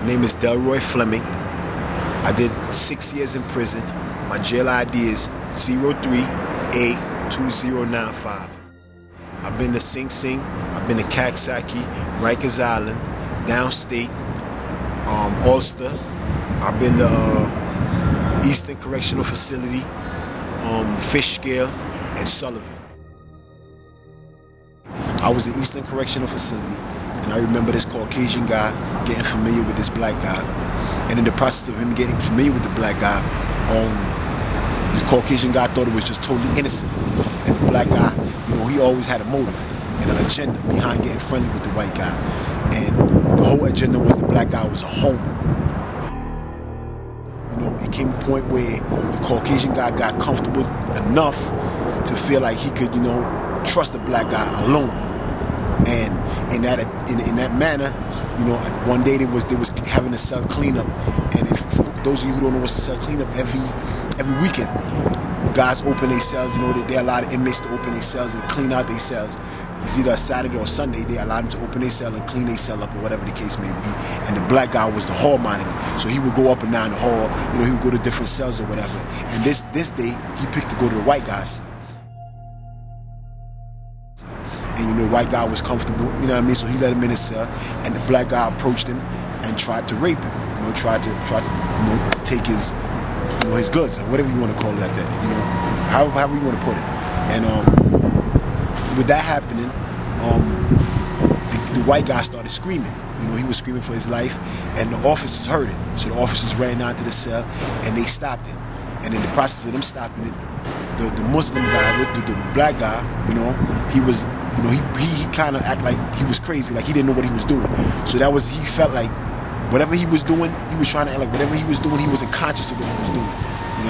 My name is Delroy Flemming. I did 6 years in prison. My jail ID is 03A2095. I've been to Sing Sing, I've been to Caxsaki, Rikers Island, Downstate, Ulster. I've been to Eastern Correctional Facility, Fishkill, and Sullivan. I was in Eastern Correctional Facility, and I remember this Caucasian guy getting familiar with this black guy. And in the process of him getting familiar with the black guy, the Caucasian guy thought it was just totally innocent. And the black guy, he always had a motive and an agenda behind getting friendly with the white guy. And the whole agenda was the black guy was a homo. It came a point where the Caucasian guy got comfortable enough to feel like he could, trust the black guy alone. And in that manner, one day they was having a cell cleanup. And for those of you who don't know what's a cell cleanup, every weekend, the guys open their cells. They allow the inmates to open their cells and clean out their cells. It's either a Saturday or Sunday. They allow them to open their cell and clean their cell up, or whatever the case may be. And the black guy was the hall monitor, so he would go up and down the hall. He would go to different cells or whatever. And this day, he picked to go to the white guy's cell. And the white guy was comfortable, so he let him in his cell, and the black guy approached him and tried to rape him, tried to take his his goods, or whatever you want to call it like that, however you want to put it. And with that happening, the white guy started screaming. He was screaming for his life, and the officers heard it. So the officers ran down to the cell and they stopped it. And in the process of them stopping it, the Muslim guy with the black guy, he was, he kind of acted like he was crazy, like he didn't know what he was doing. So he felt like whatever he was doing, he was trying to act like whatever he was doing, he wasn't conscious of what he was doing. You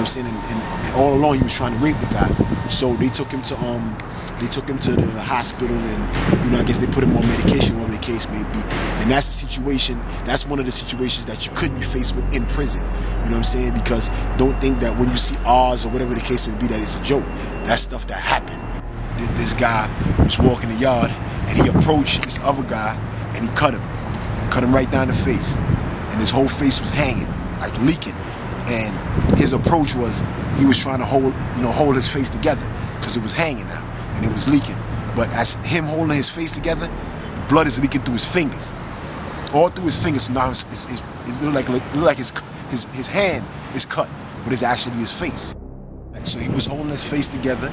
know what I'm saying? And all along he was trying to rape the guy. So they took him to the hospital, and I guess they put him on medication, whatever the case may be. And that's the situation. That's one of the situations that you could be faced with in prison. You know what I'm saying? Because don't think that when you see R's or whatever the case may be that it's a joke. That's stuff that happened. This guy was walking the yard, and he approached this other guy, and he cut him right down the face, and his whole face was hanging, like leaking. And his approach was, he was trying to hold his face together, because it was hanging now and it was leaking. But as him holding his face together, the blood is leaking through his fingers, all through his fingers. So now it look like his hand is cut, but it's actually his face. So he was holding his face together,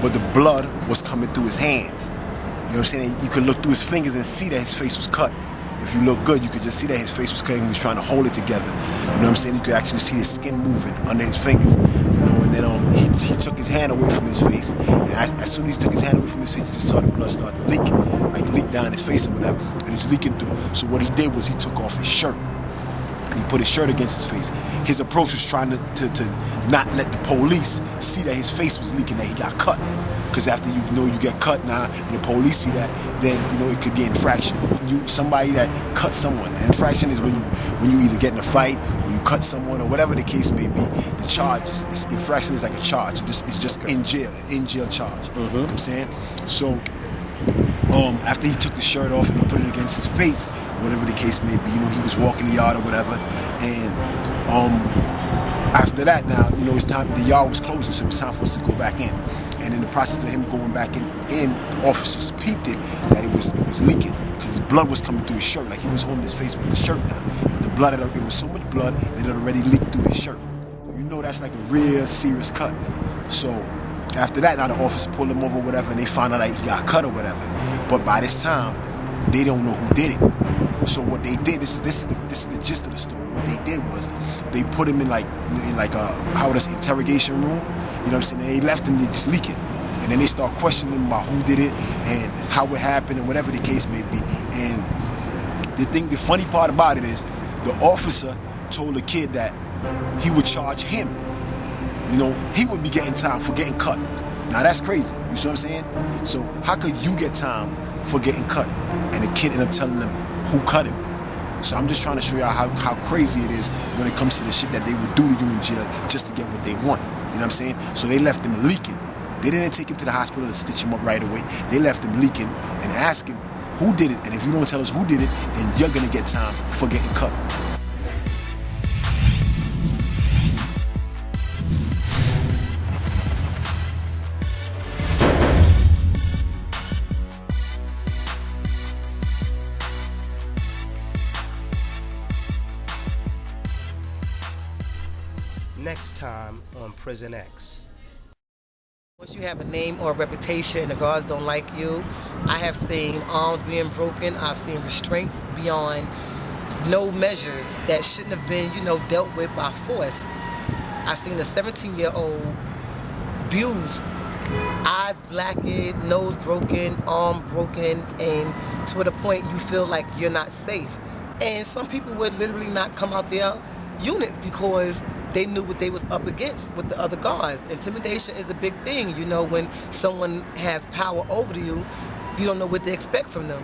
but the blood was coming through his hands. You know what I'm saying? You could look through his fingers and see that his face was cut. If you look good, you could just see that his face was cut and he was trying to hold it together. You know what I'm saying? You could actually see the skin moving under his fingers. And then he took his hand away from his face. And as soon as he took his hand away from his face, you just saw the blood start to leak, like leak down his face or whatever. And it's leaking through. So what he did was he took off his shirt. And he put his shirt against his face. His approach was trying to not let the police see that his face was leaking, that he got cut. Because after you get cut now, and the police see that, then it could be an infraction. Somebody that cut someone. An infraction is when you either get in a fight or you cut someone or whatever the case may be. The charge infraction is like a charge. It's just in jail charge. You know what I'm saying? So after he took the shirt off and he put it against his face, whatever the case may be, he was walking the yard or whatever, and after that, now, it's time, the yard was closing, so it was time for us to go back in. And in the process of him going back in, the officers peeped it, that it was leaking, because his blood was coming through his shirt, like he was holding his face with the shirt now. But the blood, it was so much blood that it had already leaked through his shirt. That's like a real serious cut. So after that, now the officer pulled him over, whatever, and they found out that he got cut or whatever. But by this time, they don't know who did it. So what they did, this is the gist of the story. What they did was they put him in like a interrogation room. You know what I'm saying? And they left him there just leaking. And then they start questioning him about who did it and how it happened and whatever the case may be. And the funny part about it is the officer told the kid that he would charge him. He would be getting time for getting cut. Now that's crazy. You see what I'm saying? So how could you get time for getting cut? And the kid ended up telling them who cut him. So I'm just trying to show y'all how crazy it is when it comes to the shit that they would do to you in jail just to get what they want. You know what I'm saying? So they left him leaking. They didn't take him to the hospital to stitch him up right away. They left him leaking and asked him who did it. And if you don't tell us who did it, then you're gonna get time for getting cut. next time on Prison X. Once you have a name or a reputation and the guards don't like you, I have seen arms being broken. I've seen restraints beyond no measures that shouldn't have been, dealt with by force. I've seen a 17-year-old abused, eyes blackened, nose broken, arm broken, and to the point you feel like you're not safe. And some people would literally not come out their units because they knew what they was up against with the other guards. Intimidation is a big thing, when someone has power over you, you don't know what to expect from them.